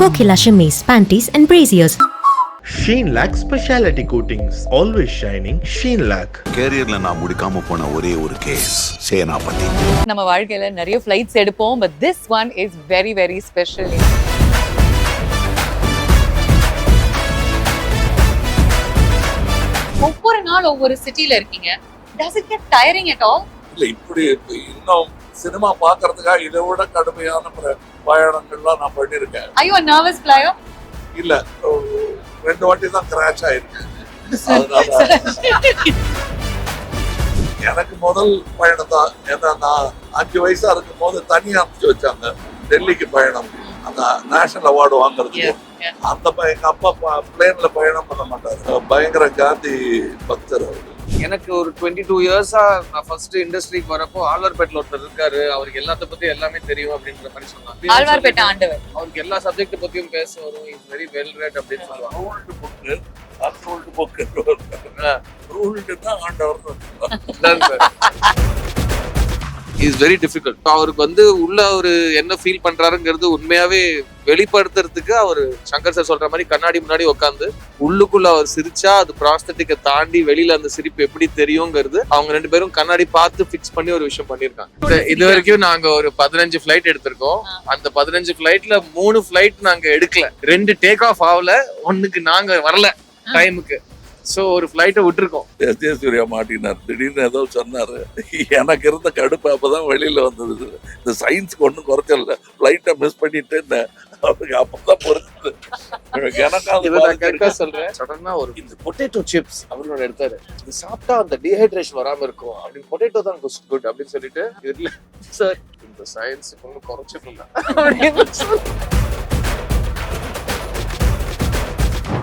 Kokila Shimmies, panties and braziers. Sheen Lac Specialty Coatings, always shining. Sheen Lac. கேரியர்ல நான் முடிக்காம போன ஒரே ஒரு கேஸ் சேனாபதி. நம்ம வாழ்க்கையில நிறைய ஃளைட்ஸ் எடுப்போம், but this one is very very special. ஒவ்வொரு நாள் ஒவ்வொரு சிட்டில இருக்கீங்க. Does it get tiring at all? இல்ல, இப்படி இன்னும் சினிமா பாக்குறதுக்காக இதை விட கடுமையான பயணங்கள்லாம் நான் பண்ணிருக்கேன். Are you a nervous flyer? இல்ல, 2 வாட்டி தான் கிராஷ் ஆயிருக்கு. அதனால எனக்கு முதல் பயணம் தான். ஏன்னா நான் 5 வயசா இருக்கும் போது தனியா அனுப்பிச்சு வச்சாங்க டெல்லிக்கு பயணம், அந்த நேஷனல் அவார்டு வாங்குறதுக்கு. அந்த எங்க அப்பா பிளேன்ல பயணம் பண்ண மாட்டாரு, பயங்கர காந்தி பக்தர் அவரு. எனக்கு ஒரு 22 இயர்ஸா நான் ஃபர்ஸ்ட் இண்டஸ்ட்ரிக்கு வரப்போ ஆழ்வார்பேட்டில் ஒருத்தர் இருக்காரு, அவருக்கு எல்லாத்த பத்தி எல்லாமே தெரியும் அப்படின்ற மாதிரி சொன்னாங்க. ஆழ்வார்பேட்டை ஆண்டவர் அவருக்கு எல்லா சப்ஜெக்ட் பத்தியும் பேச வரும், இஸ் வெரி வெல் ரெட் அப்படின்னு சொல்லுவாங்க. Ruled book, unruled book, ruled தான் ஆண்டவர். Is very difficult. அவருக்கு உள்ள ஒரு என்ன ஃபீல் பண்றாருங்கிறது உண்மையாவே வெளிப்படுத்துறதுக்கு அவர் சங்கர் சார் சொல்ற மாதிரி கண்ணாடி முன்னாடி உட்காந்து உள்ளுக்குள்ள அவர் சிரிச்சா அது ப்ராஸ்தட்டிக்கை தாண்டி வெளியில அந்த சிரிப்பு எப்படி தெரியுங்கிறது அவங்க 2 பேரும் கண்ணாடி பார்த்து ஃபிக்ஸ் பண்ணி ஒரு விஷயம் பண்ணிருக்காங்க. இது வரைக்கும் நாங்க ஒரு 15 ஃபிளைட் எடுத்திருக்கோம். அந்த 15 ஃபிளைட்ல 3 ஃபிளைட் நாங்க எடுக்கல, 2 டேக் ஆஃப் ஆகல, 1க்கு நாங்க வரல டைமுக்கு. சோ ஒரு ஃபிளைட்டை விட்டுருக்கோம். சூர்யா மாட்டினார், திடீர்னு ஏதோ சொன்னாரு. எனக்கு இருந்த கடுப்பு அப்பதான் வெளியில வந்தது. இந்த சயின்ஸ்க்கு ஒன்றும் குறைச்சல, ஃபிளைட்டை மிஸ் பண்ணிட்டு அவருக்கு அப்பதான் புரிஞ்சது. சொல்றேன், சடனா ஒரு இந்த பொட்டேட்டோ சிப்ஸ் அவரோட எடுத்தாரு, இது சாப்பிட்டா அந்த டீஹைட்ரேஷன் வராம இருக்கும் அப்படின்னு, பொட்டேட்டோ தான் குட் அப்படின்னு சொல்லிட்டு, இதுல சார் இந்த சயின்ஸ் ஒன்றும் குறைச்சிருந்தா.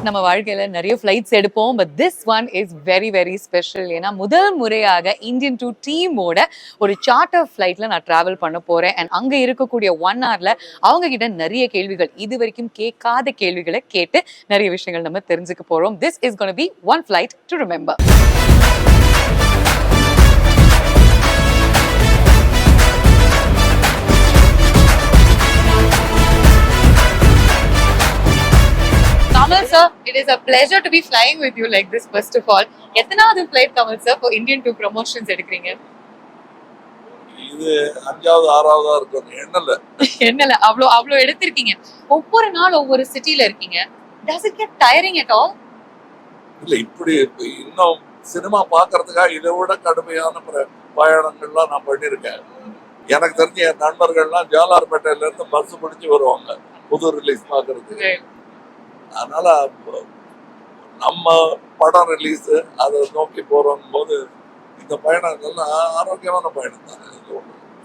நம்ம வாழ்க்கையில நிறைய ஃளைட்ஸ் எடுப்போம், but this one is very very special. ஏன்னா முதல் முறையாக இந்தியன் 2 டீமோட ஒரு சார்ட்டர் ஃபிளைட்ல நான் டிராவல் பண்ண போறேன். அண்ட் அங்க இருக்கக்கூடிய 1 hourல அவங்க கிட்ட நிறைய கேள்விகள், இது வரைக்கும் கேட்காத கேள்விகளை கேட்டு நிறைய விஷயங்கள் நம்ம தெரிஞ்சுக்க போறோம். This is going to be one flight to remember. Kamal sir, it is a pleasure to be flying with you like this. First of all, எத்தனாவது flight Kamal sir for Indian 2 promotions எடுக்கிறீங்க? இது 5வது 6வதா இருக்கும். என்னல அவ்வளோ எடுத்திருக்கீங்க. ஒவ்வொரு நாள் ஒவ்வொரு சிட்டில இருக்கீங்க. Does it get tiring at all? இல்ல, இப்படி இன்னும் சினிமா பாக்குறதுக்காக இதை விட கடுமையான பயணங்கள்லாம் நான் பண்ணிருக்கேன். எனக்கு தெரிஞ்ச என் நண்பர்கள்லாம் ஜாலார்பேட்டையில இருந்து பஸ் பிடிச்சு வருவாங்க புது ரிலீஸ் பாக்குறதுக்கு. அதனால நம்ம படம் ரிலீஸ் அதை நோக்கி போறோம் போது இந்த பயணம் எல்லாம் ஆரோக்கியமான பயணம் தான்.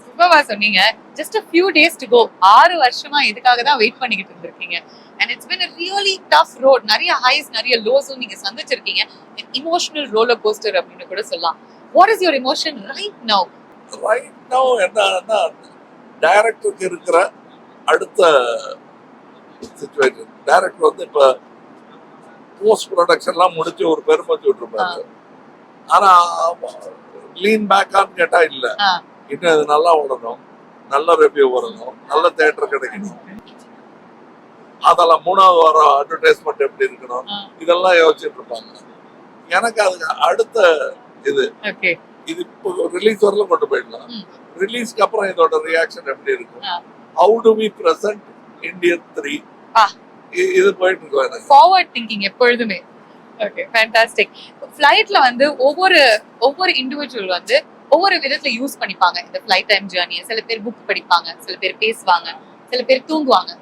சூப்பரா சொன்னீங்க. just a few days to go. 6 வருஷமா இதுக்காக தான் வெயிட் பண்ணிக்கிட்டு இருந்திருக்கீங்க. and it's been a really tough road. நிறைய ஹைஸ் நிறைய லோஸ் நீங்க சந்திச்சிருக்கீங்க. emotional roller coaster அப்படின்னு கூட சொல்லலாம். what is your emotion right now? என்னன்னா, டைரக்டருக்கு இருக்கிற அடுத்த சிச்சுவேஷன், டைரக்டர் இப்ப போஸ்ட் ப்ரொடக்ஷன்லாம் முடிச்சு ஒரு பெருமை விட்டுருப்பாரு. ஆனா லீன் பேக்கான்னு கேட்டா இல்ல, இன்னும் இது நல்லா ஓடணும், நல்ல ரிவ்யூ வரணும், நல்ல தியேட்டர் கிடைக்கணும், அதெல்லாம் 3வது வாரம் அட்வர்டைஸ்மெண்ட் எப்படி இருக்கணும், இதெல்லாம் யோசிச்சுட்டு இருப்பாங்க. எனக்கு அதுக்கு அடுத்த இது இப்போ ரிலீஸ் வரல கொண்டு போயிடலாம். ரிலீஸ்க்கு அப்புறம் இதோட ரியாக்ஷன் எப்படி இருக்கும், how do we present Indian 3, இது போயிட்டு இருக்கு. ஃபார்வர்ட் திங்கிங் எப்பொழுதுமே. Okay, fantastic. ஃளைட்ல ஒவ்வொரு இண்டிவிஜுவல் ஒவ்வொரு விதத்துல யூஸ் பண்ணிப்பாங்க இந்த ஃளைட் டைம் ஜர்னியை. சில பேர் புக் படிப்பாங்க, சில பேர் பேசுவாங்க, சில பேர் தூங்குவாங்க.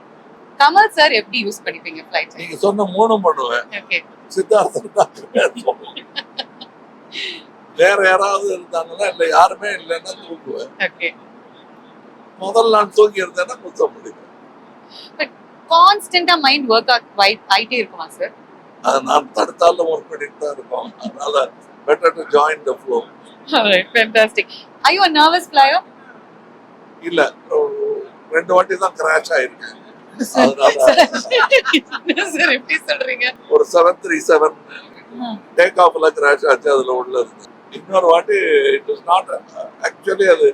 கமல் சார் எப்படி யூஸ் பண்ணிப்பீங்க ஃளைட்? நீங்க சொன்ன 3ம் பண்ணுவேன். ஓகே, சித்தார்த்தன் தான் வேற யாராவது இருந்தாங்கன்னா இல்ல, யாருமே இல்லைன்னா தூங்குவேன். ஓகே, முதல் நான் தூங்கி இருந்தேன்னா குத்த முடியும். பட் கான்ஸ்டன்டா மைண்ட் வொர்க் ஆயிட்டே இருக்குமா சார்? நான் தடுத்தாலும் ஒர்க் பண்ணிட்டு தான் இருக்கோம். அதனால better to join the flow. Alright, fantastic. Are you a nervous flyer? இல்ல, 2 வாட்டி தான் கிராஷ் ஆயிருக்கு. அதனால சார் எப்படி சொல்றீங்க? ஒரு 737 டேக் ஆஃப்ல கிராஷ் ஆச்சு, அதுல உள்ள இருந்து. இன்னொரு வாட்டி இட் இஸ் நாட் ஆக்சுவலி, அது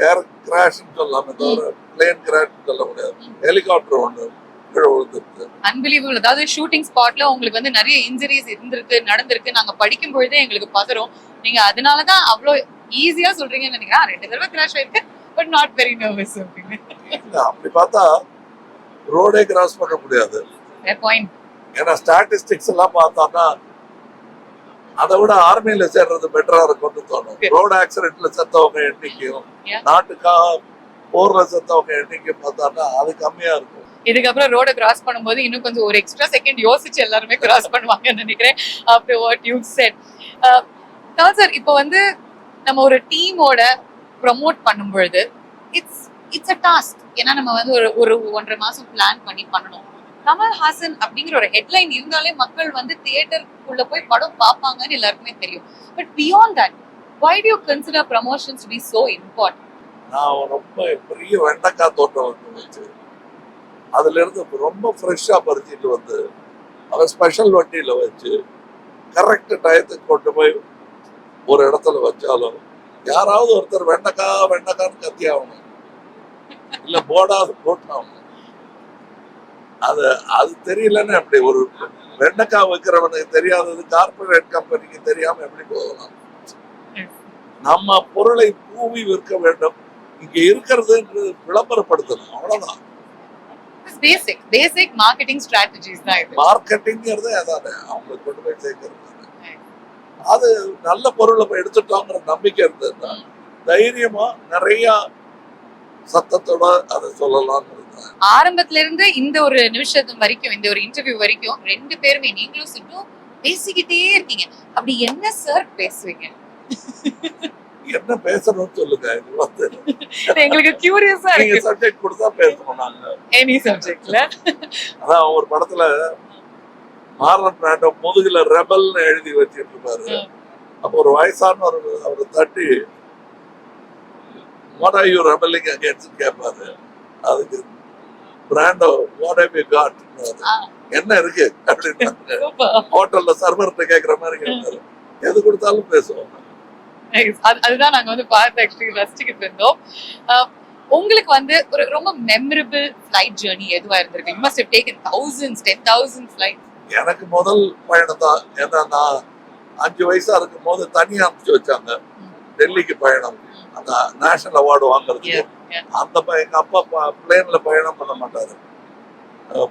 ஏர் கிராஷ்னு சொல்லலாமே தவிர பிளேன் கிராஷ்னு சொல்ல முடியாது. ஹெலிகாப்டர் ஒன்று கீழே விழுந்து அன்பிலீவபிள். அதாவது ஷூட்டிங் ஸ்பாட்ல உங்களுக்கு வந்து நிறைய இன்ஜுரிஸ் நடந்திருக்கு. நாங்க படிக்கும் பொழுதே எங்களுக்கு பதறும். நீங்க அதனாலதான் அவ்வளோ ஈஸியா சொல்றீங்கன்னு நினைக்கிறேன். 2 தடவை கிராஷ் ஆயிருக்கு, பட் நாட் வெரி நர்வஸ் அப்படின்னு. அப்படி பார்த்தா ரோடே கிராஸ் பண்ண முடியாது. பாயிண்ட். ஏன்னா ஸ்டாட்டிஸ்டிக்ஸ் எல்லாம் பார்த்தோம்னா அதை விட ஆர்மியில சேர்றது பெட்டரா இருக்கும்னு தோணும். ரோடு ஆக்சிடென்ட்ல செத்தவங்க எண்ணிக்கையும் நாட்டுக்காக போர்ல செத்தவங்க எண்ணிக்கை பார்த்தோம்னா அது கம்மியா இருக்கும். இதுக்கப்புறம் ரோட கிராஸ் பண்ணும்போது இன்னும் கொஞ்சம் ஒரு எக்ஸ்ட்ரா செகண்ட் யோசிச்சு எல்லாருமே கிராஸ் பண்ணுவாங்கன்னு நினைக்கிறேன். After what you said. Sir, இப்போ வந்து நம்ம ஒரு டீமோட ப்ரமோட் பண்ணும் பொழுது இட்ஸ் அ டாஸ்க். ஏன்னா நம்ம வந்து ஒரு 1.5 மாசம் பிளான் பண்ணி பண்ணணும். கமல்ஹாசன் அப்படிங்கிற ஒரு ஹெட்லைன் இருந்தாலே மக்கள் வந்து தியேட்டருக்குள்ள போய் படம் பார்ப்பாங்கன்னு எல்லாருக்குமே தெரியும். But beyond that, why do you consider promotions to be so important? நான் ரொம்ப பெரிய வெண்டைக்காய் தோட்டம் வந்து வச்சு அதுல இருந்து ரொம்ப ஃப்ரெஷ்ஷா பறிச்சிட்டு வந்து அதை ஸ்பெஷல் வண்டியில வச்சு கரெக்ட் டயத்துக்கு கொண்டு போய் ஒரு இடத்துல வச்சாலும் யாராவது ஒருத்தர் வெண்டைக்கான்னு கத்தி ஆகணும், இல்ல போடாது போட்டாகணும். அது தெரியலன்னு அப்படி ஒரு வெண்டைக்காய் வைக்கிறவனுக்கு தெரியாதது கார்பரேட் கம்பெனிக்கு தெரியாம எப்படி போகலாம்? நம்ம பொருளை பூவி விற்க வேண்டும், இங்க இருக்கிறது விளம்பரப்படுத்தணும், அவ்வளவுதான். பேசிக் மார்க்கெட்டிங் ஸ்ட்ராட்டஜிஸ் தான் இது. மார்க்கெட்டிங்கிறது அதானே அவங்க கொண்டு போய் சேர்க்கிறது. அது நல்ல பொருளை போய் எடுத்துட்டோங்கிற நம்பிக்கை இருந்ததுன்னா தைரியமா நிறைய சத்தத்தோட அதை சொல்லலாம். ஆரம்பத்துல இருந்து இந்த ஒரு நிமிஷத்து வரைக்கும், இந்த ஒரு இன்டர்வியூ வரைக்கும் 2 பேருமே நீங்களும் சிட்டும் பேசிக்கிட்டே இருக்கீங்க. அப்படி என்ன சார் பேசுவீங்க? என்ன பேசணும்னு சொல்லுங்க. இது வந்து எங்களுக்கு கியூரியஸா இருக்கு. நீங்க சப்ஜெக்ட் கொடுத்தா பேசணும். நாங்க எனி சப்ஜெக்ட்ல அதான் ஒரு படத்துல மார்லன் பிராண்டோ முதுகுல ரெபல்னு எழுதி வச்சிட்டு இருப்பாரு. அப்போ ஒரு வயசான அவரை தட்டி what are you rebelling against கேட்பாரு. அதுக்கு Brando what have you got, என்ன இருக்கு அப்படின்னு ஹோட்டல்ல சர்வர்கிட்ட கேட்கிற மாதிரி கேட்பாரு. எது கொடுத்தாலும் பேசுவோம். அதுதான் நாங்க வந்து பார்த்து ஆக்சுவலி ரசிச்சுக்கிட்டு இருந்தோம். உங்களுக்கு வந்து ஒரு ரொம்ப மெமரபிள் ஃபிளைட் ஜர்னி எதுவா இருந்திருக்கு? You must have taken thousands, 10,000 flights. எனக்கு முதல் பயணம் தான். ஏன்னா நான் 5 வயசா இருக்கும் போது தனியா அனுப்பிச்சு வச்சாங்க டெல்லிக்கு பயணம், அந்த நேஷனல் அவார்டு வாங்குறதுக்கு. அந்த எங்க அப்பா பிளேன்ல பயணம் பண்ண மாட்டாரு,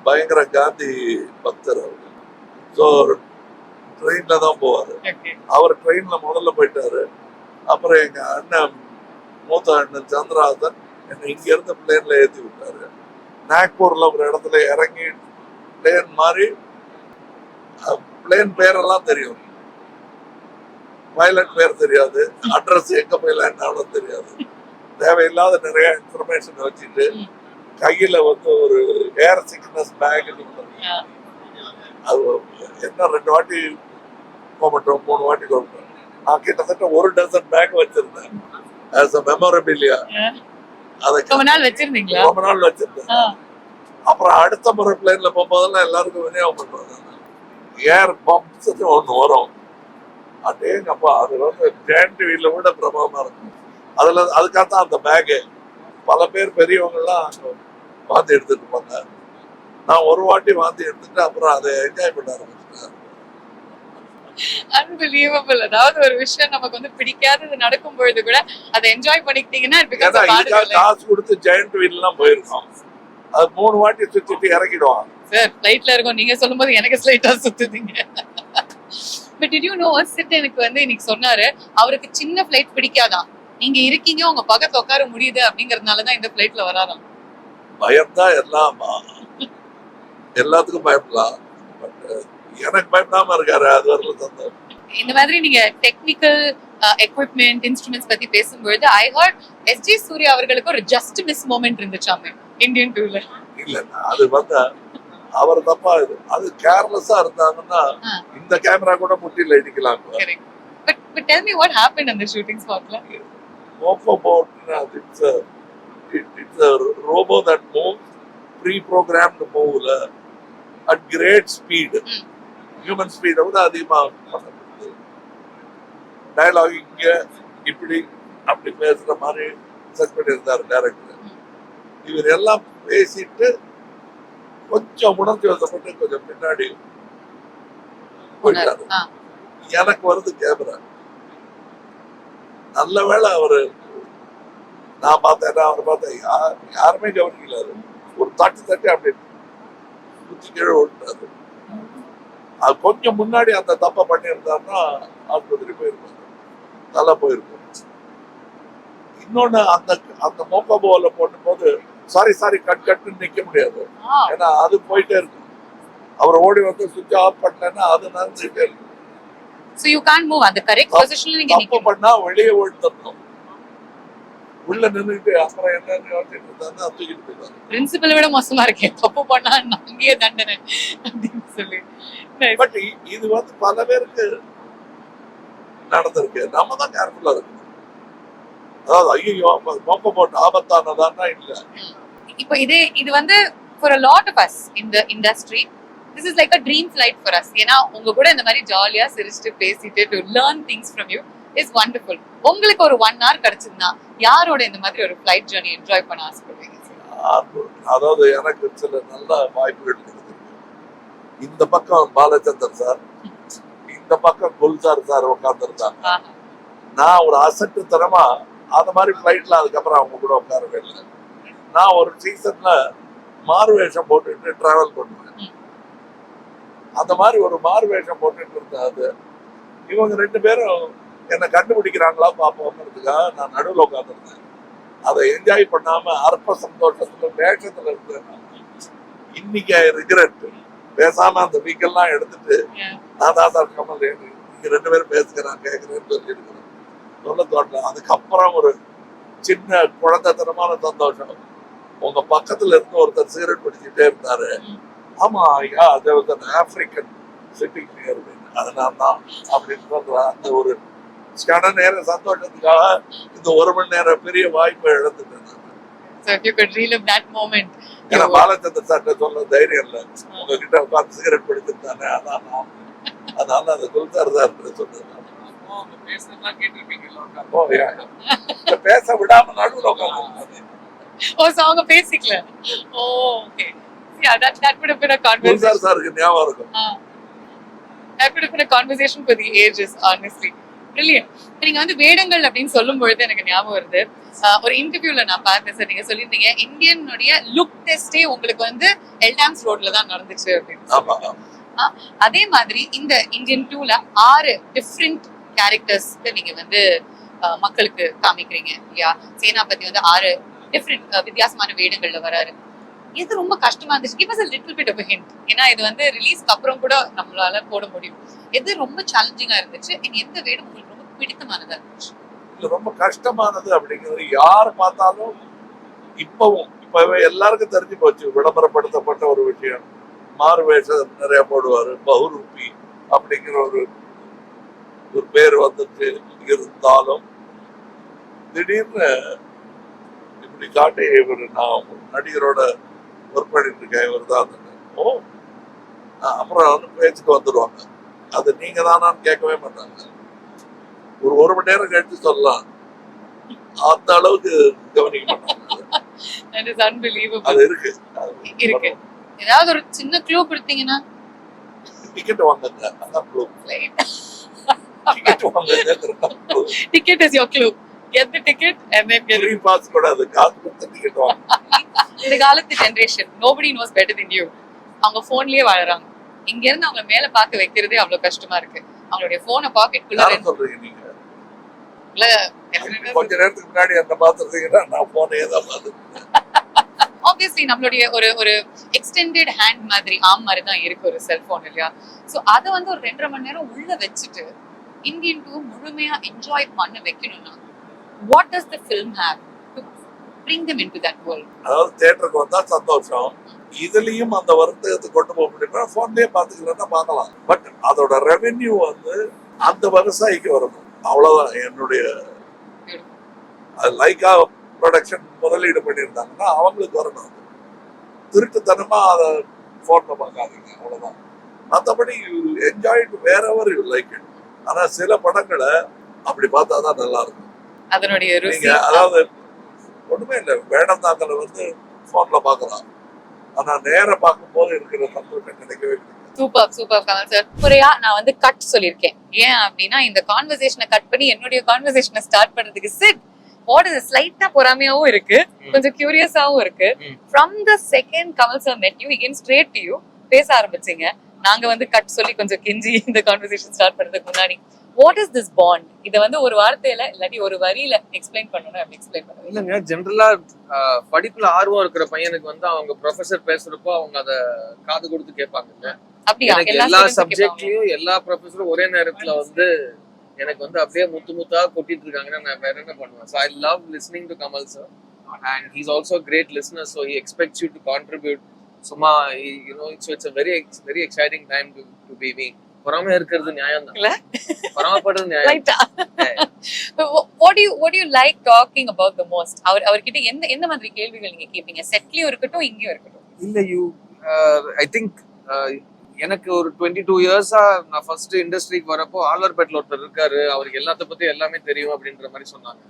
பயங்கர காந்தி பக்தர். ஸோ ட்ரெயின்ல தான் போவாரு. அவர் ட்ரெயின்ல முதல்ல போயிட்டாரு. அப்புறம் எங்க அண்ணன் மூத்த அண்ணன் சந்திரஹாசன் என்னை இங்க இருந்து பிளேன்ல ஏற்றி விட்டாரு. நாக்பூர்ல ஒரு இடத்துல இறங்கி பிளேன் மாதிரி பிளேன் பேரெல்லாம் தெரியும், பைலட் பேர் தெரியாது, அட்ரஸ் எங்க போய் லேண்ட் ஆகணும் தெரியாது. தேவையில்லாத நிறைய இன்ஃபர்மேஷன் வச்சுட்டு கையில வந்து ஒரு ஏர் சிக்னஸ் பேக் அது என்ன 2 வாட்டி போகட்டும் 3 வாட்டி போகட்டும். நான் கிட்டத்தட்ட 1 டசன் பேக் வச்சிருந்தேன் as a memorabilia. அதை ரொம்ப நாள் வச்சிருந்தேன். அப்புறம் அடுத்த முறை பிளேன்ல போகும்போதெல்லாம் எல்லாருக்கும் விநியோகம் பண்ணுவாங்க. ஏர் பம்ப்ஸ் ஒன்று வரும், அதேங்கப்பா அது வந்து ஜெயண்ட் வீல்ல விட பிரபலமா இருக்கும். அதுக்காகத்தான் அந்த பேகு பல பேர் பெரியவங்கெல்லாம் வாந்தி எடுத்துட்டு இருப்பாங்க. நான் ஒரு வாட்டி வாந்தி எடுத்துட்டு அப்புறம் அதை என்ஜாய் பண்ண ஆரம்பிச்சிட்டேன். அன்பிலீவபிள். அதாவது ஒரு விஷயம் நமக்கு வந்து பிடிக்காதது நடக்கும் பொழுது கூட அதை என்ஜாய் பண்ணிக்கிட்டீங்கன்னா காசு கொடுத்து ஜெயண்ட் வீல்லாம் போயிருக்கோம். அது 3 வாட்டி சுத்திட்டு இறக்கிடுவாங்க. சார் ஃபிளைட்ல இருக்கும், நீங்க சொல்லும்போது எனக்கு ஸ்லைட்டா சுத்துதீங்க. பட் டிட் யூ நோ சிட் எனக்கு வந்து இன்னைக்கு சொன்னாரு, அவருக்கு சின்ன ஃபிளைட் பிடிக்காதான், நீங்க இருக்கீங்க உங்க பக்கத்துல உட்கார முடியுது அப்படிங்கறதுனாலதான் இந்த ஃபிளைட்ல வராராம். பயம்தான் எல்லாத்துக்கும் பயப்படலாம், பட் எனக்கு பயப்படாம இருக்காரு, அது வரல சந்தோஷம். இந்த மாதிரி நீங்க டெக்னிக்கல் எக்விப்மெண்ட் இன்ஸ்ட்ருமெண்ட்ஸ் பத்தி பேசும்பொழுது ஐ ஹர்ட் எஸ்ஜே சூர்யா அவர்களுக்கு ஒரு ஜஸ்ட் மிஸ் மொமெண்ட் இருந்துச்சாமே இந்தியன் டூல. இல்ல அது வந்து அவர் தப்பா அது கேர்லெஸ்ஸா இருந்தாங்கன்னா இந்த கேமரா கூட முட்டில இடிக்கலாம். But tell me what happened on the shooting spot la? Mofobot, it's a robot that moves, pre-programmed move at great speed. Human speed விட அதிகமா பண்ணப்படுது. டயலாக் இங்க இப்படி அப்படி பேசுற மாதிரி செட் பண்ணியிருந்தாரு டைரக்டர். இவர் எல்லாம் பேசிட்டு கொஞ்சம் உணர்ச்சி வசப்பட்டு கொஞ்சம் பின்னாடி போயிட்டாரு. எனக்கு வருது கேமரா. நல்ல வேளை அவரு, நான் பார்த்தேன் அவர் பார்த்தேன், யாருமே கவனிக்கல. ஒரு தட்டி அப்படி குத்தி கீழே ஓட்டாரு. அது கொஞ்சம் முன்னாடி அந்த தப்பை பண்ணியிருந்தாருன்னா ஆஸ்பத்திரி போயிருப்பாரு, நல்லா போயிருக்கும். இன்னொன்னு அந்த அந்த மோக்கபோல போடும்போது சாரி கட்டுன்னு நிக்க முடியாது, ஏன்னா அது போயிட்டே இருக்கும். அவர் ஓடி வந்து சுவிட்ச் ஆஃப் பண்ணலன்னா அது நடந்துட்டே இருக்கும். So you can't move at the correct position. நீங்க தப்பு பண்ணா வெளியே ஓடிடணும். உள்ள நின்னுட்டு அப்புறம் என்ன யோசிச்சுட்டு இருந்தாருன்னா தூக்கிட்டு போயிட்டாரு. பிரின்சிபல் விட மோசமா இருக்கே, தப்பு பண்ணா அங்கேயே தண்டனை அப்படின்னு சொல்லி. பட் இது வந்து பல பேருக்கு நடந்திருக்கு. நம்ம தான் கேர்ஃபுல்லா இருக்கணும். அதாவது ஐயோ நோக்க போட்டு ஆபத்தானதான்னா இல்ல. இப்போ இது வந்து for a lot of us in the industry this is like a dream flight for us. ஏன்னா உங்க கூட இந்த மாதிரி ஜாலியா சிரிச்சுட்டு பேசிட்டு to learn things from you is wonderful. உங்களுக்கு ஒரு 1 hour கிடைச்சதுன்னா யாரோட இந்த மாதிரி ஒரு flight journey என்ஜாய் பண்ண ஆசைப்படுவீங்க? அதாவது எனக்கு சில நல்ல வாய்ப்புகள் கிடைச்சிருக்கு. இந்த பக்கம் பாலச்சந்தர் சார், இந்த பக்கம் குல்சார் சார் உட்கார்ந்துருந்தாங்க. நான் ஒரு அசட்டுத்தனமா அந்த மாதிரி ஃபிளைட்ல அதுக்கப்புறம் அவங்க கூட உட்காரவே இல்லை. நான் ஒரு சீசன்ல மாறுவேஷம் போட்டுட்டு டிராவல் பண்ணுவேன். அந்த மாதிரி ஒரு மாறுவேஷம் போட்டுட்டு இருந்தது. இவங்க 2 பேரும் என்னை கண்டுபிடிக்கிறாங்களா பார்ப்போங்கிறதுக்காக நான் நடுவில் உட்காந்துருந்தேன். அதை என்ஜாய் பண்ணாம அற்ப சந்தோஷத்துல வேஷத்துல இருந்தேன். இன்னைக்கு ரிக்ரெட், பேசாம அந்த வீக்கெல்லாம் எடுத்துட்டு நான் தான் சார் கமல் நீங்க 2 பேரும் பேசுகிறேன் கேட்கிறேன்னு சொல்லியிருக்கிறேன். சொல்ல தோட்டல. அதுக்கப்புறம் ஒரு சின்ன குழந்தைத்தனமான சந்தோஷம். உங்க பக்கத்துல இருந்து ஒருத்தர் சிகரெட் பிடிச்சிட்டே இருந்தாரு. ஆமா ஐயா, அது வந்து ஆப்பிரிக்கன் சிட்டிங் நியர், அது நான் தான் அப்படின்னு சொல்ற அந்த ஒரு கன நேர சந்தோஷத்துக்காக இந்த 1 மணி நேரம் பெரிய வாய்ப்பை இழந்துட்டேன். So if you could relive that moment. ஏன்னா பாலச்சந்திர சார்ட்ட சொல்ல தைரியம் இல்லை. உங்ககிட்ட உட்காந்து சிகரெட் பிடிச்சிருந்தானே, அதான் நான். அதனால அந்த குல்சார் சார் சொன்னது. பேச விடாம நடுவில் உட்காந்து. Oh, so அவங்க பேசிக்கல. Oh, okay. Yeah, that would have been a conversation. Gulzar சாருக்கு ஞாபகம் இருக்கும். That would have been a conversation for the ages, honestly. Brilliant. நீங்க வந்து வேடங்கள் அப்படின்னு சொல்லும் பொழுது எனக்கு ஞாபகம் வருது. ஒரு இன்டர்வியூல நான் பார்த்தேன் சார், நீங்க சொல்லியிருந்தீங்க இந்தியனுடைய லுக் டெஸ்டே உங்களுக்கு வந்து எல்டாம்ஸ் ரோட்ல தான் நடந்துச்சு அப்படின்னு. அதே மாதிரி இந்த இந்தியன் 2ல 6 டிஃப்ரெண்ட் கேரக்டர்ஸ்க்கு நீங்க வந்து மக்களுக்கு காமிக்கிறீங்க இல்லையா? சேனாபதி வந்து 6 டிஃப்ரெண்ட் வித்தியாசமான வேடங்கள்ல வராரு. இது ரொம்ப கஷ்டமா இருந்துச்சு. Give us a little bit of a hint. ஏன்னா இது வந்து ரிலீஸ்க்கு அப்புறம் கூட நம்மளால போட முடியும். எது ரொம்ப சேலஞ்சிங்கா இருந்துச்சு? எந்த வேடம் உங்களுக்கு ரொம்ப பிடித்தமானதா இருந்துச்சு? ரொம்ப கஷ்டமானது அப்படிங்கிறது யார் பார்த்தாலும் இப்பவே எல்லாருக்கும் தெரிஞ்சு போச்சு. விளம்பரப்படுத்தப்பட்ட ஒரு விஷயம். மாறு வேஷம் நிறைய போடுவாரு. பஹுரூபி அப்படிங்கிற ஒரு பேர் வந்துட்டு இருந்தாலும் திடீர்னு இப்படி காட்டி இவர் நான் நடிகரோட ஒர்க் பண்ணிட்டு இருக்கேன், இவர் தான். ஓ, அப்புறம் பேச்சுக்கு வந்துடுவாங்க. அது நீங்க தானான்னு கேட்கவே மாட்டாங்க. ஒரு 1 மணி நேரம் கழிச்சு சொல்லலாம். அந்த அளவுக்கு கவனிக்க மாட்டாங்க. அது இருக்கு. ஏதாவது ஒரு சின்ன க்ளூ கொடுத்தீங்கன்னா? டிக்கெட் வாங்குங்க, அதான் க்ளூ. டிக்கெட் வாங்குங்க. Ticket is your clue. Get the ticket and then get free pass கூடாது, காசு கொடுத்து டிக்கெட் வாங்க. இந்த காலத்து generation nobody knows better than you. அவங்க போன்லயே வாழறாங்க. இங்க இருந்து அவங்க மேல பார்க்க வைக்கிறதே அவ்வளவு கஷ்டமா இருக்கு. அவங்களுடைய போனை பாக்கெட்டுக்குள்ள சொல்றீங்க நீங்க. இல்ல கொஞ்ச நேரத்துக்கு முன்னாடி என்ன பாத்துறீங்கன்னா நான் போனே தான் பார்த்தேன். Obviously நம்மளுடைய ஒரு எக்ஸ்டெண்டட் ஹேண்ட் மாதிரி ஆர்ம் மாதிரி தான் இருக்கு ஒரு செல்போன் இல்லையா? சோ அத வந்து ஒரு 2.5 மணி நேரம் உள்ள வச்சுட்டு இந்தியன் 2 முழுமையா என்ஜாய் பண்ண வைக்கணும்னா what does the film have to bring them into that world? அதாவது தியேட்டருக்கு வந்தா சந்தோஷம். இதுலயும் அந்த வருத்தத்தை கொண்டு போக முடியுமா? போன்லயே பாத்துக்கலன்னா பார்க்கலாம். பட் அதோட ரெவென்யூ வந்து அந்த விவசாயிக்கு வரணும். அவ்வளவுதான் என்னுடைய. லைக்கா ப்ரொடக்ஷன் முதலீடு பண்ணியிருந்தாங்கன்னா அவங்களுக்கு வரணும். திருட்டுத்தனமா அதை போன்ல பார்க்காதீங்க, அவ்வளவுதான். மற்றபடி enjoy to wherever you like it. ஆனா சில படங்களை அப்படி பார்த்தாதான் நல்லா இருக்கும். அதனுடைய நீங்க அதாவது ஒண்ணுமே இல்லை, வேடந்தாங்கல வந்து போன்ல பாக்கலாம். ஆனா நேர பார்க்கும்போது இருக்கிற சந்தோஷம் கிடைக்கவே இல்லை. Super Kamal sir. முறையா நான் வந்து கட் சொல்லியிருக்கேன். ஏன் அப்படின்னா இந்த கான்வர்சேஷனை கட் பண்ணி என்னுடைய கான்வர்சேஷனை ஸ்டார்ட் பண்றதுக்கு வாட் இஸ் ஸ்லைட்டா பொறாமையாவும் இருக்கு, கொஞ்சம் கியூரியஸாவும் இருக்கு. From the second Kamal sir மெட் you again straight to you பேச ஆரம்பிச்சீங்க. நாங்க வந்து கட் சொல்லி கொஞ்சம் கெஞ்சி இந்த கான்வர்சேஷன் ஸ்டார்ட் பண்றதுக்கு முன்னாடி வாட் இஸ் திஸ் பாண்ட், இதை வந்து ஒரு வார்த்தையில இல்லாட்டி ஒரு வரியில எக்ஸ்பிளைன் பண்ணணும். அப்படி எக்ஸ்பிளைன் பண்ணுங்க. இல்லைங்க, ஜென்ரலா படிப்புல ஆர்வம் இருக்கிற பையனுக்கு வந்து அவங்க ப்ரொஃபசர் பேசுறப்போ அவங்க அதை காது கொடுத்து கேட்பாங்க. அப்படியா? எனக்கு எல்லா சப்ஜெக்ட்லயும் எல்லா ப்ரொஃபஸரும் ஒரே நேரத்துல வந்து எனக்கு வந்து அப்படியே முத்தா கொட்டிட்டு இருக்காங்கன்னா நான் வேற என்ன பண்ணுவேன். So I love listening to Kamal sir and he's also a great listener, so he expects you to contribute. சும்மா you know, it's a very exciting time to be me. பொறாமையா இருக்கிறது நியாயம் தான், பொறாமப்படுறது நியாயம். What do you like talking about the most? அவர்கிட்ட எந்த மாதிரி கேள்விகள் நீங்க கேட்பீங்க? செட்லயும் இருக்கட்டும் இங்கேயும் இருக்கட்டும். இல்ல I think எனக்கு ஒரு 22 இயர்ஸா நான் ஃபர்ஸ்ட் இண்டஸ்ட்ரிக்கு வரப்போ ஆழ்வார்பேட்டில் ஒருத்தர் இருக்காரு, அவருக்கு எல்லாத்த பத்தி எல்லாமே தெரியும் அப்படின்ற மாதிரி சொன்னாங்க.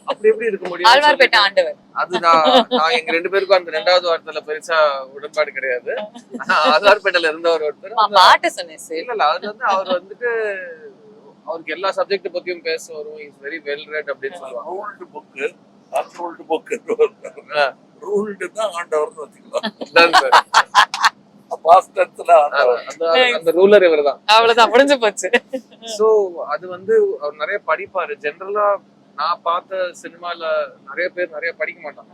அப்படி எப்படி இருக்க முடியும்? ஆழ்வார்பேட்டை ஆண்டவர். அது நான் எங்க 2 பேருக்கும் அந்த 2வது வார்த்தையில பெருசா உடன்பாடு கிடையாது. ஆனா ஆழ்வார்பேட்டையில இருந்தவர் ஒருத்தர் பாட்ட சொன்னேன். இல்ல அது வந்து அவர் வந்துட்டு அவருக்கு எல்லா சப்ஜெக்ட் பத்தியும் பேச வரும். இஸ் வெரி வெல் ரெட் அப்படின்னு சொல்லுவாங்க. Ruled book unruled book ruled தான் ஆண்டவர்னு வச்சுக்கலாம். அந்த ரூலர் இவர்தான். அவ்வளவுதான், முடிஞ்சு போச்சு. சோ அது வந்து அவர் நிறைய படிப்பாரு. ஜெனரலா நான் பார்த்த சினிமால நிறைய பேர் நிறைய படிக்க மாட்டாங்க.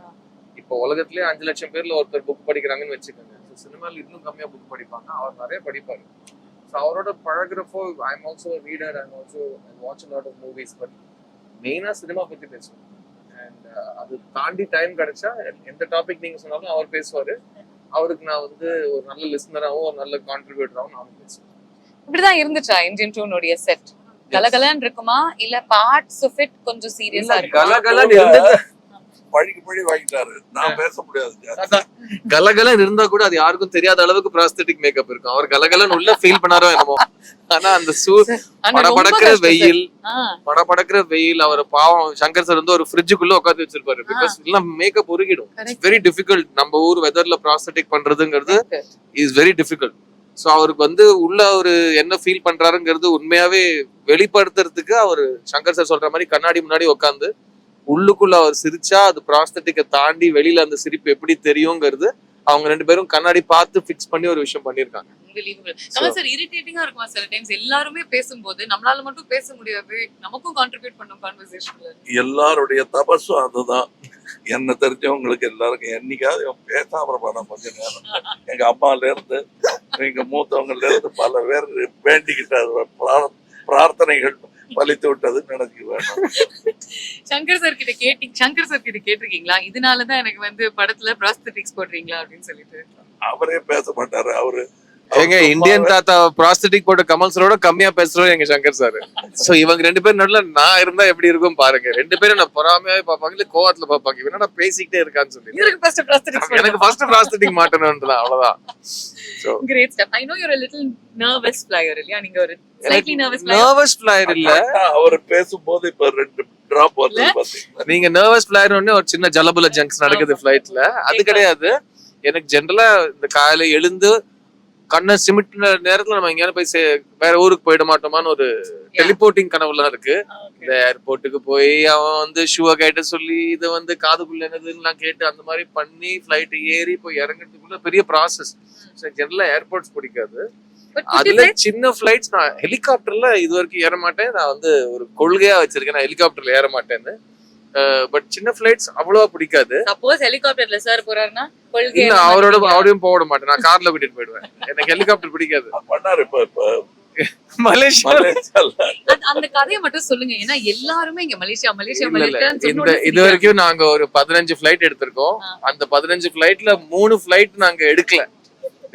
இப்போ உலகத்திலேயே 5 லட்சம் பேர்ல ஒருத்தர் புக் படிக்கிறாங்கன்னு வச்சுக்கோங்க. சினிமால இன்னும் கம்மியா புக் படிப்பாங்க. அவர் நிறைய படிப்பாரு. ஸோ அவரோட பழகுறப்போ I am also reader, I watch lot of movies. But மெயினா சினிமா பத்தி பேசுவோம். அண்ட் அது தாண்டி டைம் கிடைச்சா எந்த டாபிக் நீங்க சொன்னாலும் அவர் பேசுவாரு. அவருக்கு நான் வந்து ஒரு நல்ல லிசனராகவும் ஒரு நல்ல கான்ட்ரிபியூட்டராகவும் நானும் பேசுவேன். இப்படிதான் இருந்துச்சா இந்தியன் 2 செட்? கலகலன்னு இருக்குமா இல்ல பார்ட்ஸ் ஆஃப் இட் கொஞ்சம் சீரியஸா இருக்கு? கலகலன்னு இருந்தது. பழி வாங்கிட்டாரு, நான் பேச முடியாது. கலகலன் இருந்தா கூட அது யாருக்கும் தெரியாத அளவுக்கு ப்ராஸ்தட்டிக் மேக்கப் இருக்கும். அவர் கலகலன் உள்ள ஃபீல் பண்ணாரோ என்னமோ. ஆனா அந்த படபடக்கிற வெயில் அவர் பாவம் சங்கர் சார் வந்து ஒரு ஃப்ரிட்ஜுக்குள்ள உட்காந்து வச்சிருப்பாரு. பிகாஸ் எல்லாம் மேக்கப் உருகிடும். Very difficult. நம்ம ஊர் வெதர்ல ப்ராஸ்தட்டிக் பண்றதுங்கிறது இஸ் வெரி டிஃபிகல்ட். சோ அவருக்கு வந்து உள்ள அவரு என்ன ஃபீல் பண்றாருங்கிறது உண்மையாவே வெளிப்படுத்துறதுக்கு அவர் சங்கர் சார் சொல்ற மாதிரி கண்ணாடி முன்னாடி உட்காந்து உள்ளுக்குள்ள அவர் சிரிச்சா அது ப்ராஸ்தட்டிக்கை தாண்டி வெளியில அந்த சிரிப்பு எப்படி தெரியுங்கிறது அவங்க 2 பேரும் கண்ணாடி பார்த்து ஃபிக்ஸ் பண்ணி ஒரு விஷயம் பண்ணிருக்காங்க. சார் இரிட்டேட்டிங்கா இருக்குமா சில டைம்ஸ்? எல்லாருமே பேசும்போது நம்மளால மட்டும் பேச முடியாது, நமக்கும் கான்ட்ரிபியூட் பண்ணும் கான்வர்சேஷன்ல. எல்லாருடைய தபஸும் அதுதான். என்ன தெரிஞ்சவங்களுக்கு எல்லாருக்கும் என்னைக்காவது பேசாம இருப்பாங்க கொஞ்ச நேரம். எங்க அம்மால இருந்து எங்க மூத்தவங்கல இருந்து பல பேர் வேண்டிக்கிட்டாரு, பிரார்த்தனைகள் பலித்து விட்டதுன்னு நினைச்சு வேணும். சங்கர் சார் கிட்ட கேட்டிருக்கீங்களா இதனாலதான் எனக்கு வந்து படத்துல ப்ராஸ்தட்டிக்ஸ் போடுறீங்களா அப்படின்னு சொல்லிட்டு? அவரே பேச மாட்டாரு. எங்க இந்தியன் தாத்தா ப்ராஸ்தட்டிக் போட்ட கமல் சாரோட கம்மியா பேசுறோம் எங்க சங்கர் சார். சோ இவங்க 2 பேரும் நடுல நான் இருந்தா எப்படி இருக்கும் பாருங்க. 2 பேரும் நான் பொறாமையாவே பாப்பாங்க, இல்ல கோவத்துல பாப்பாங்க. இவனா பேசிக்கிட்டே இருக்கான்னு சொல்லி எனக்கு ஃபர்ஸ்ட் ப்ராஸ்தட்டிக் மாட்டணும்ன்றதான் அவ்வளவுதான். So great step. I know you are a little nervous flyer இல்லையா? நீங்க ஒரு slightly nervous flyer இல்ல. அவர் பேசும்போது இப்ப 2 டிராப் வருது பாத்தீங்களா? நீங்க nervous flyer ஒண்ணே ஒரு சின்ன ஜலபுல ஜங்க்ஸ் நடக்குது ஃளைட்ல. அது கிடையாது. எனக்கு ஜெனரலா இந்த காலையில எழுந்து கண்ணை சிமிட்டின நேரத்துல நம்ம எங்கேயாவது போய் வேற ஊருக்கு போயிட மாட்டோமான்னு ஒரு டெலிபோர்ட்டிங் கனவுலாம் இருக்கு. இந்த ஏர்போர்ட்டுக்கு போய் அவன் வந்து ஷூவை கேட்ட சொல்லி இதை வந்து காதுக்குள்ள என்னதுன்னு கேட்டு அந்த மாதிரி பண்ணி ஃபிளைட் ஏறி போய் இறங்குறதுக்குள்ள பெரிய ப்ராசஸ். ஜெனரலா ஏர்போர்ட்ஸ் பிடிக்காது. அதுல சின்ன பிளைட்ஸ் நான் ஹெலிகாப்டர்ல இது வரைக்கும் ஏற மாட்டேன். நான் வந்து ஒரு கொள்கையா வச்சிருக்கேன், நான் ஹெலிகாப்டர்ல ஏற மாட்டேன்னு. பட் சின்ன பிளைட்ஸ் அவ்வளவா பிடிக்காது. சப்போஸ் ஹெலிகாப்டர்ல சார் போறாருன்னா அவரையும் போக மாட்டேன், நான் கார்ல கூட்டிட்டு போயிடுவேன். எனக்கு ஹெலிகாப்டர் பிடிக்காது. மலேசியால அந்த கதையை மட்டும் சொல்லுங்க. ஏன்னா எல்லாருமே இங்க மலேசியா இது வரைக்கும் நாங்க ஒரு 15 பிளைட் எடுத்திருக்கோம். அந்த 15 பிளைட்ல 3 பிளைட் நாங்க எடுக்கல,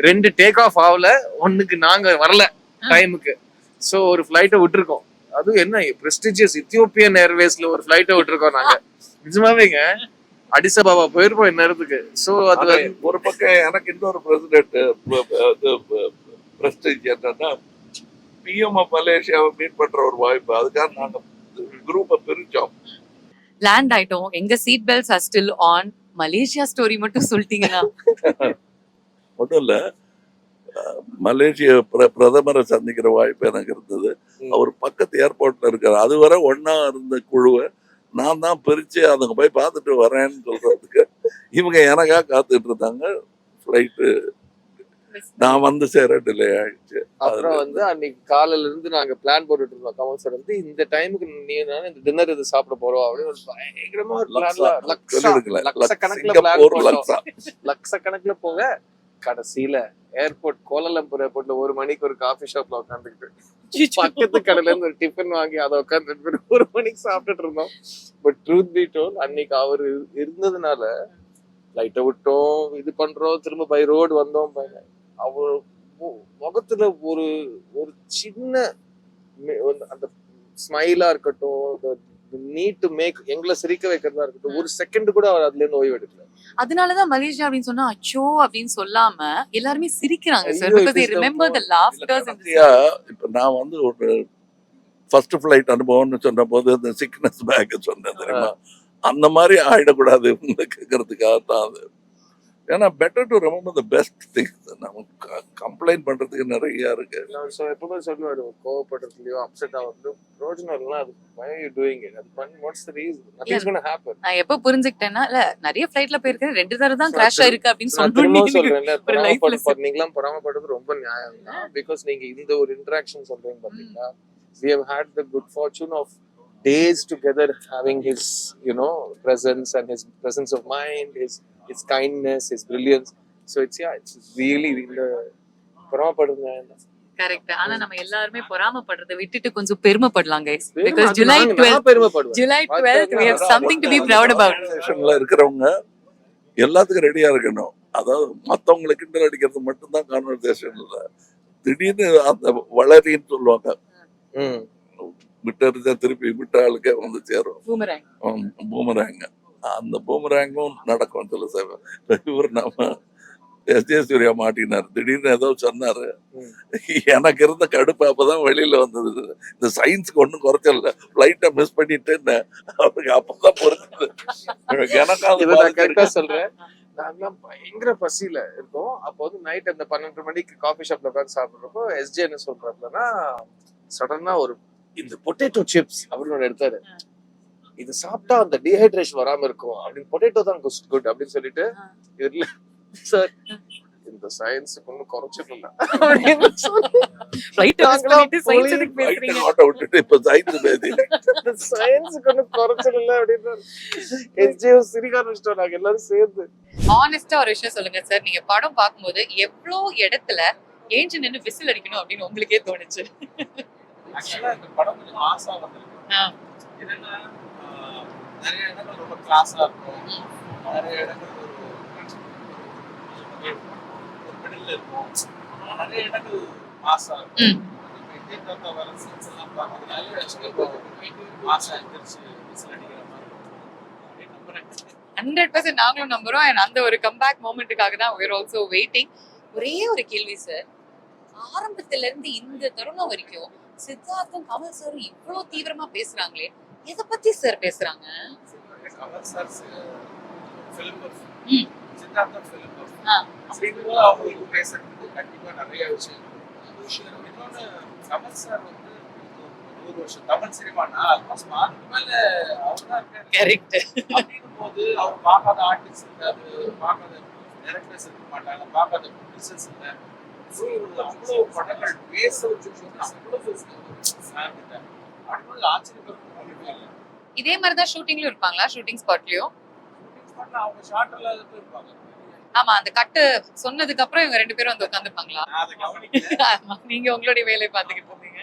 2 டேக் ஆஃப் ஆகல, 1க்கு நாங்க வரல டைமுக்கு. சோ ஒரு பிளைட்டை விட்டுருக்கோம். அது என்ன பிரஸ்டிஜியஸ் இத்தியோப்பியன் ஏர்வேஸ்ல ஒரு பிளைட்டை விட்டுருக்கோம் நாங்க. நிஜமாவேங்க அடிசபாபா போயிருப்போம் இந்நேரத்துக்கு. சோ அது ஒரு பக்கம் எனக்கு இன்னொரு பிரஸ்டிஜ் என்னன்னா பிஎம் மலேசியாவை மீட் பண்ற ஒரு வாய்ப்பு. அதுக்காக நாங்க குரூப்பை பிரிச்சோம். லேண்ட் ஆயிட்டோம். எங்க seat belts are still on. Malaysia story மட்டும் சொல்லிட்டீங்கன்னா மட்டும் இல்ல மலேசிய பிரதமரை சந்திக்கிற வாய்ப்பு எனக்கு இருந்தது. அவர் பக்கத்து ஏர்போர்ட்ல இருக்காரு. அதுவரை ஒன்னா இருந்த குழுவை நான் தான் பிரிச்சு அதுங்க போய் பார்த்துட்டு வரேன்னு சொல்றதுக்கு இவங்க எனக்கா காத்துட்டு இருந்தாங்க. ஃப்ளைட்டு நான் வந்து சேர டிலே ஆயிடுச்சு. அப்புறம் வந்து அன்னைக்கு காலையில இருந்து நாங்க பிளான் போட்டுட்டு இருந்தோம். கமல் சார் வந்து இந்த டைமுக்கு நீ இந்த டின்னர் இது சாப்பிட போறோம் அப்படின்னு ஒரு பயங்கரமா ஒரு பிளான்ல லட்சக்கணக்கில் பிளான் போட்டோம். லட்சக்கணக்கில் போக கடைசியில ஏர்போர்ட் கோலாலம்பூர் ஏர்போர்ட்ல 1 மணிக்கு ஒரு காஃபி ஷாப்ல உட்காந்துக்கிட்டு பக்கத்து கடையில இருந்து ஒரு டிஃபன் வாங்கி அதை உட்காந்து 1 மணிக்கு சாப்பிட்டுட்டு இருந்தோம். பட் ட்ரூத் பி டோல் அன்னைக்கு அவர் இருந்ததுனால லைட்டை விட்டோம், இது பண்றோம், திரும்ப பை ரோடு வந்தோம். அவர் முகத்துல ஒரு ஒரு சின்ன அந்த ஸ்மைலா இருக்கட்டும், நீட் டு மேக் எங்களை சிரிக்க வைக்கிறதா இருக்கட்டும், ஒரு செகண்ட் கூட அவர் அதுல இருந்து ஓய்வு எடுக்கல. அதனாலதான் மலேசியா அப்படின்னு சொன்னா அச்சோ அப்படின்னு சொல்லாம எல்லாருமே சிரிக்கிறாங்க sir. because they remember the laughters in the இப்ப நான் வந்து ஒரு ஃபர்ஸ்ட் ஃபிளைட் அனுபவம்னு சொன்ன போது அந்த சிக்னஸ் பேக் சொன்னேன் தெரியுமா, அந்த மாதிரி ஆயிடக்கூடாது கேட்கறதுக்காக தான் அது. ஏன்னா better to remember the best things. நமக்கு கம்ப்ளைண்ட் பண்றதுக்கு நிறைய இருக்கு. எப்பவுமே சொல்லுவாரு, கோவப்படுறதுலயோ அப்செட் ஆகுறதுலயோ பிரோஜனம் இல்லைன்னா அது why are you doing it? அது பண்ணி what's the reason? Nothing's going to happen. நான் எப்ப புரிஞ்சுக்கிட்டேன்னா இல்ல நிறைய ஃபிளைட்ல போயிருக்கேன் 2 தடவை தான் கிராஷ் ஆயிருக்கு அப்படின்னு சொல்றேன். நீங்களாம் பொறாமப்படுறது ரொம்ப நியாயம் தான். பிகாஸ் நீங்க இந்த ஒரு இன்டராக்ஷன் சொல்றீங்க பாத்தீங்களா. We have had the good fortune of days together having his presence and his presence of mind, his kindness, his brilliance. So it's really இந்த பொறாமப்படுங்க. கரெக்ட். ஆனா நம்ம எல்லாருமே பொறாமப்படுறதை விட்டுட்டு கொஞ்சம் பெருமைப்படலாம் guys, because July 12th we have something to be proud about. இருக்கிறவங்க எல்லாத்துக்கும் ரெடியா இருக்கணும். அதாவது மத்தவங்களுக்கு கிண்டல் அடிக்கிறது மட்டும்தான் கான்வர்சேஷன் இல்ல. திடீர்னு அந்த வளரின்னு சொல்லுவாங்க, விட்டு திருப்பி விட்ட ஆளுக்கே வந்து சேரும் பூமராங்க. அந்த பூமராங்கும் நடக்கும் சில சேவை. இவர் நம்ம எஸ்.ஜே. சூர்யா மாட்டினார். திடீர்னு ஏதோ சொன்னாரு, எனக்கு இருந்த கடுப்பு அப்பதான் வெளியில வந்தது. இந்த சயின்ஸுக்கு ஒன்றும் குறைச்சல, ஃபிளைட்டை மிஸ் பண்ணிட்டு அவருக்கு அப்பதான் பொறுத்தது. கரெக்டா சொல்றேன். நாங்களாம் பயங்கர பசியில இருக்கோம். அப்போ வந்து நைட் அந்த 12 மணிக்கு காஃபி ஷாப்ல உட்காந்து சாப்பிடுறப்போ எஸ்.ஜே. என்ன சொல்றாருன்னா, சடனா ஒரு இந்த பொட்டேட்டோ சிப்ஸ் அப்படின்னு ஒன்று எடுத்தாரு. இது சாப்பிட்டா அந்த டீஹைட்ரேஷன் வராம இருக்கும் அப்படின்னு, பொட்டேட்டோ தான் குட் அப்படின்னு சொல்லிட்டு, இதுல சார் இந்த சயின்ஸுக்கு ஒன்னும் குறைச்சிடல சயின்ஸுக்கு ஒன்னும் குறைச்சிடல அப்படின்னு சிரிக்க ஆரம்பிச்சிட்டோம் நாங்க எல்லாரும் சேர்ந்து. ஆனஸ்டா ஒரு விஷயம் சொல்லுங்க சார், நீங்க படம் பார்க்கும்போது எவ்வளவு இடத்துல ஏஞ்சி நின்னு விசில் அடிக்கணும் அப்படின்னு உங்களுக்கே தோணுச்சு? ஆக்சுவலா இந்த படம் கொஞ்சம் மாசா வந்திருக்கு. என்னன்னா நிறைய இடங்கள் ரொம்ப கிளாஸா இருக்கும், நிறைய இடங்கள் ஒரு மிடில் இருக்கும், நிறைய இடங்கள் மாசா இருக்கும். இந்தியன் தாத்தா வர சீன்ஸ் எல்லாம் பார்த்ததுனால மாசா எந்திரிச்சு விசில் அடிக்கிற மாதிரி அப்படின்னு நம்புறேன். 100% நாங்களும் நம்புறோம். அண்ட் அந்த ஒரு கம்பேக் மோமெண்ட்டுக்காக தான் we are also waiting. ஒரே ஒரு கேள்வி சார், ஆரம்பத்துல இருந்து இந்த தருணம் வரைக்கும் சித்தார்த்தும் கமல் சாரும் இவ்வளவு தீவிரமா பேசுறாங்களே, எதை பத்தி சார் பேசுறாங்க? கமல் சார் சித்தார்த்தம் அப்படின்னு அவங்களுக்கு பேசுறதுக்கு கண்டிப்பா நிறைய விஷயம். இன்னொன்னு கமல் சார் வந்து 100 வருஷம் தமிழ் சினிமானா ஆல்மோஸ்ட் மார்க்கு மேல அவர்தான் இருக்காரு. அப்படிங்கும் போது அவர் பார்க்காத ஆர்டிஸ்ட் இருக்காது, பார்க்காத டைரக்டர்ஸ் இருக்க மாட்டாங்க, பார்க்காத ப்ரொடியூசர்ஸ் இல்லை. அவ்வளவு படங்கள் பேச வச்சுருக்கோம், அவ்வளவு அடுத்தது ஆச்சரியப்படுறது ஒன்றுமே இல்லை. இதே மாதிரிதான் ஷூட்டிங்லயும் இருப்பாங்களா? ஷூட்டிங் ஸ்பாட்லயும் அவங்க ஷார்ட்ல இருப்பாங்க. ஆமா, அந்த கட்டு சொன்னதுக்கு அப்புறம் இவங்க 2 பேரும் வந்து உட்காந்துருப்பாங்களா? நீங்க உங்களுடைய வேலையை பார்த்துக்கிட்டு இருந்தீங்க.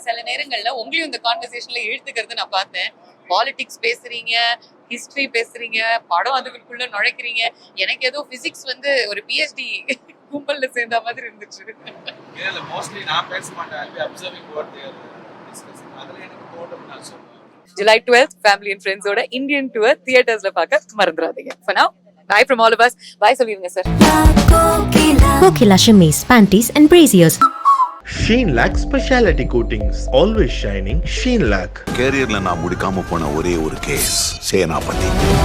சில நேரங்கள்ல உங்களையும் இந்த கான்வர்சேஷன்ல இழுத்துக்கிறது நான் பார்த்தேன். பாலிடிக்ஸ் பேசுறீங்க, ஹிஸ்டரி பேசுறீங்க, படம் அதுக்குள்ள நுழைக்கிறீங்க. எனக்கு ஏதோ பிசிக்ஸ் வந்து ஒரு பிஹெச்டி கும்பல்ல சேர்ந்த மாதிரி இருந்துச்சு. இல்ல மோஸ்ட்லி நான் பேச மாட்டேன், observing what they are discussing. அதுல எனக்கு தோணும் நான் சொல்றேன். July 12th family and friends ஓட இந்தியன் டூர் தியேட்டர்ஸ்ல பார்க்க மறந்துடாதீங்க. For now, bye from all of us. Bye சொல்லிருங்க sir. Kokila Shamis, Panties and Braziers. Sheen Lac Specialty Coatings. Always shining. Sheen Lac. கேரியர்ல நான் முடிக்காம போன ஒரே ஒரு கேஸ் சேனாபதி.